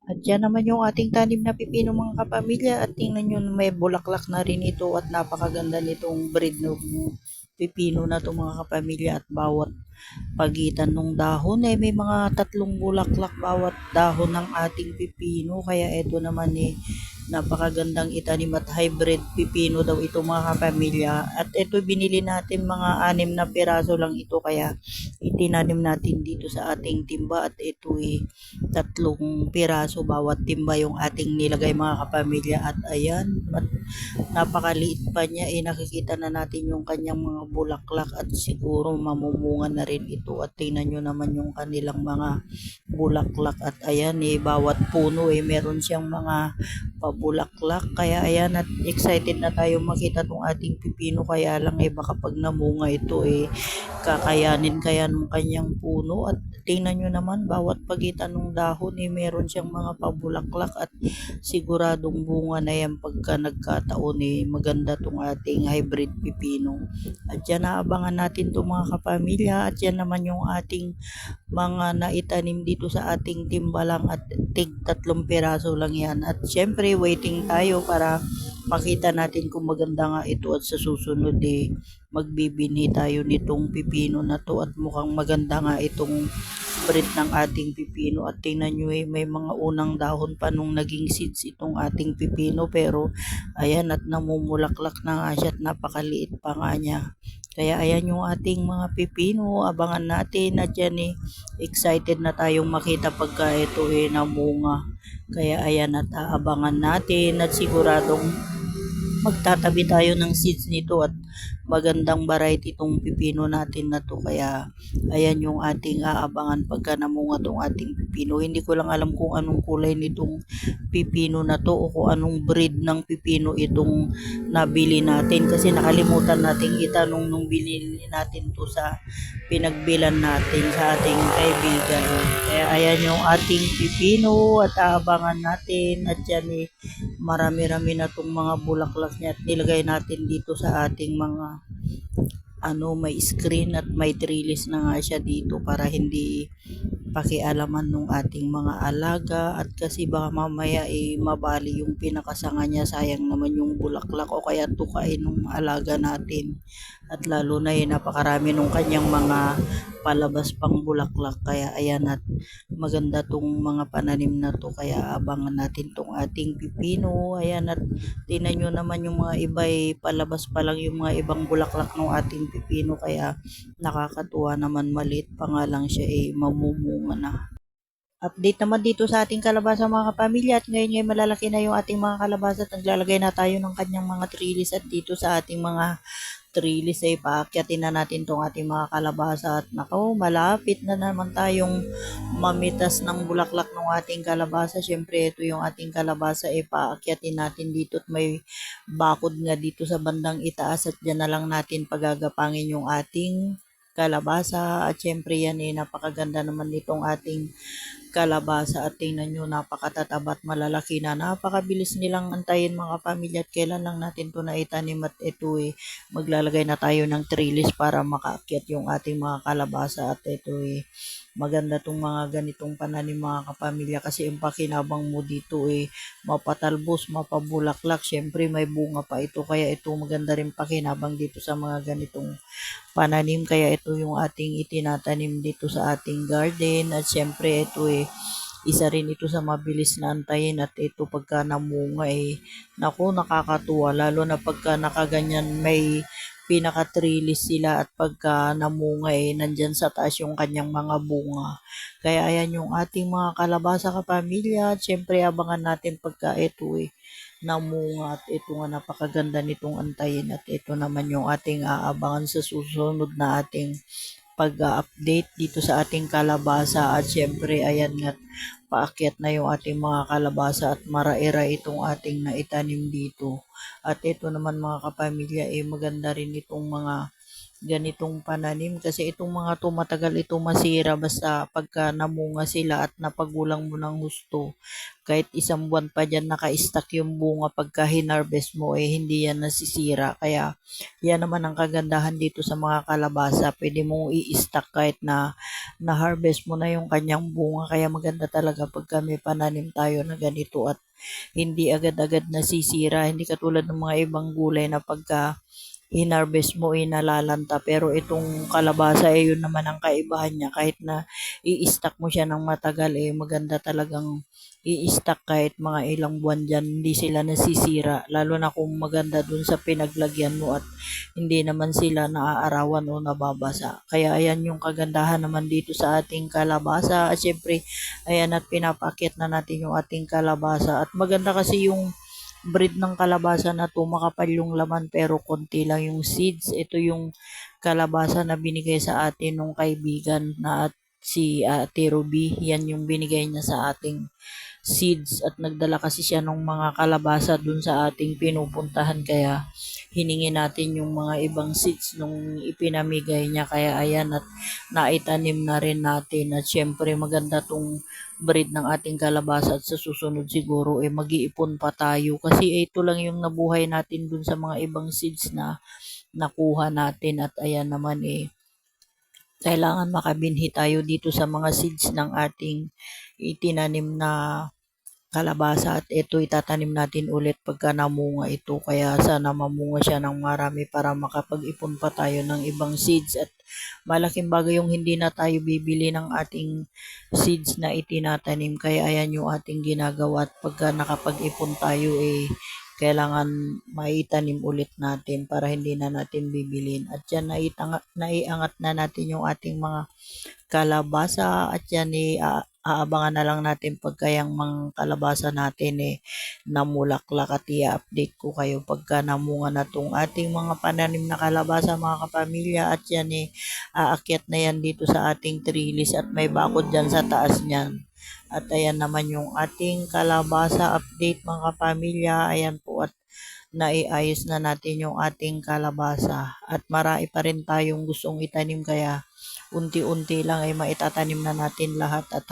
At yan naman yung ating tanim na pipino mga kapamilya at tingnan nyo may bulaklak na rin ito at napakaganda nitong breed ng pipino na to mga kapamilya at bawat pagitan ng dahon ay may mga tatlong bulaklak bawat dahon ng ating pipino kaya ito naman napakagandang itanim at hybrid pipino daw ito mga kapamilya at ito binili natin mga 6 na piraso lang ito kaya itinanim natin dito sa ating timba at ito 3 piraso bawat timba yung ating nilagay mga kapamilya at ayan at napakaliit pa niya nakikita na natin yung kanyang mga bulaklak at siguro mamumunga na rin ito at tingnan nyo naman yung kanilang mga bulaklak at ayan bawat puno meron siyang mga pabulaklak kaya ayan at excited na tayo makita tong ating pipino kaya lang baka pag namunga ito kakayanin kaya nung kanyang puno at tingnan nyo naman bawat pagitan ng dahon meron siyang mga pabulaklak at siguradong bunga na yan pagka nagkataon maganda tong ating hybrid pipino at yan naabangan natin itong mga kapamilya at yan naman yung ating mga naitanim dito sa ating timbalang at tig 3 piraso lang yan at syempre waiting tayo para makita natin kung maganda nga ito at sa susunod magbibini tayo nitong pipino na to at mukhang maganda nga itong breed ng ating pipino at tingnan nyo may mga unang dahon pa nung naging seeds itong ating pipino pero ayan at namumulaklak na nga siya at napakaliit pa nga niya kaya ayan yung ating mga pipino abangan natin at yan excited na tayong makita pagka ito namunga kaya ayan at aabangan natin at siguradong magtatabi tayo ng seeds nito at magandang variety itong pipino natin na to kaya ayan yung ating aabangan pagka namunga tong ating pipino hindi ko lang alam kung anong kulay nitong pipino na to o kung anong breed ng pipino itong nabili natin kasi nakalimutan nating itanong nung binili natin to sa pinagbilan natin sa ating kaibigan kaya ayan yung ating pipino at aabangan natin at yan marami-rami na tong mga bulaklak niya at nilagay natin dito sa ating mga may screen at may trellis na nga siya dito para hindi pakialaman ng ating mga alaga at kasi baka mamaya mabali yung pinakasanga niya sayang naman yung bulaklak o kaya tukain ng alaga natin at lalo na napakarami nung kanyang mga palabas pang bulaklak kaya ayan at maganda tong mga pananim na to kaya abangan natin tong ating pipino ayan at tingnan nyo naman yung mga iba palabas pa lang yung mga ibang bulaklak ng ating pipino kaya nakakatuwa naman maliit pa nga lang siya mamumunga na. Update naman dito sa ating kalabasa mga kapamilya at ngayon malalaki na yung ating mga kalabasa at naglalagay na tayo ng kanyang mga trellis at dito sa ating mga trellis paakyatin na natin tong ating mga kalabasa at nako malapit na naman tayong mamitas ng bulaklak ng ating kalabasa syempre ito yung ating kalabasa paakyatin natin dito at may bakod nga dito sa bandang itaas at dyan na lang natin pagagapangin yung ating kalabasa at syempre yan napakaganda naman nitong ating kalabasa at tingnan nyo napakatataba at malalaki na napakabilis nilang antayin mga pamilya at kailan lang natin to naitanim at ito maglalagay na tayo ng trellis para makaakyat yung ating mga kalabasa at ito maganda tong mga ganitong pananim mga kapamilya kasi yung pakinabang mo dito mapatalbos, mapabulaklak, syempre may bunga pa ito kaya ito maganda rin pakinabang dito sa mga ganitong pananim kaya ito yung ating itinatanim dito sa ating garden at syempre ito isa rin ito sa mabilis na antayin at ito pagka namunga naku nakakatuwa lalo na pagka nakaganyan may pinaka-trellis sila at pagka namunga nandyan sa taas yung kanyang mga bunga. Kaya ayan yung ating mga kalabasa kapamilya at syempre abangan natin pagka ito namunga at ito nga napakaganda nitong antayin at ito naman yung ating aabangan sa susunod na ating pag-update dito sa ating kalabasa at syempre ayan nga paakyat na yung ating mga kalabasa at maraira itong ating naitanim dito at ito naman mga kapamilya maganda rin itong mga ganitong pananim kasi itong mga 'to matagal itong masira basta pagka namunga sila at napagulang mo ng husto. Kahit isang buwan pa diyan naka-stock yung bunga pagka hinarvest mo, hindi yan nasisira. Kaya yan naman ang kagandahan dito sa mga kalabasa, puwede mong i-stock kahit na na-harvest mo na yung kanyang bunga. Kaya maganda talaga pagka may pananim tayo na ganito at hindi agad-agad nasisira, hindi katulad ng mga ibang gulay na pagka hinarvest mo, nalalanta. Pero itong kalabasa, yun naman ang kaibahan niya. Kahit na i-stock mo siya ng matagal, maganda talagang i-stock kahit mga ilang buwan dyan, hindi sila nasisira. Lalo na kung maganda dun sa pinaglagyan mo at hindi naman sila naaarawan o nababasa. Kaya ayan yung kagandahan naman dito sa ating kalabasa. At syempre, ayan at pinapakit na natin yung ating kalabasa. At maganda kasi yung breed ng kalabasa na 'to, makapal yung laman pero konti lang yung seeds. Ito yung kalabasa na binigay sa atin nung kaibigan na at si Ate Ruby. Yan yung binigay niya sa ating seeds at nagdala kasi siya ng mga kalabasa dun sa ating pinupuntahan kaya hiningi natin yung mga ibang seeds nung ipinamigay niya kaya ayan at naitanim na rin natin at syempre maganda tong breed ng ating kalabasa at sa susunod siguro mag-iipon pa tayo kasi ito lang yung nabuhay natin dun sa mga ibang seeds na nakuha natin at ayan naman kailangan makabinhi tayo dito sa mga seeds ng ating itinanim na kalabasa at ito itatanim natin ulit pagka namunga ito kaya sana mamunga siya ng marami para makapag-ipon pa tayo ng ibang seeds at malaking bagay yung hindi na tayo bibili ng ating seeds na itinatanim kaya ayan yung ating ginagawa at pagka nakapag-ipon tayo kailangan maitanim ulit natin para hindi na natin bibilin at yan naiangat na natin yung ating mga kalabasa at yan aabangan na lang natin pagka yung mga kalabasa natin namulaklak at i-update ko kayo pagka namunga na tong ating mga pananim na kalabasa mga kapamilya at yan aakyat na yan dito sa ating trellis at may bakod dyan sa taas niyan. At ayan naman yung ating kalabasa update mga kapamilya. Ayan po at naiayos na natin yung ating kalabasa at marami pa rin tayong gustong itanim kaya unti-unti lang maitatanim na natin lahat at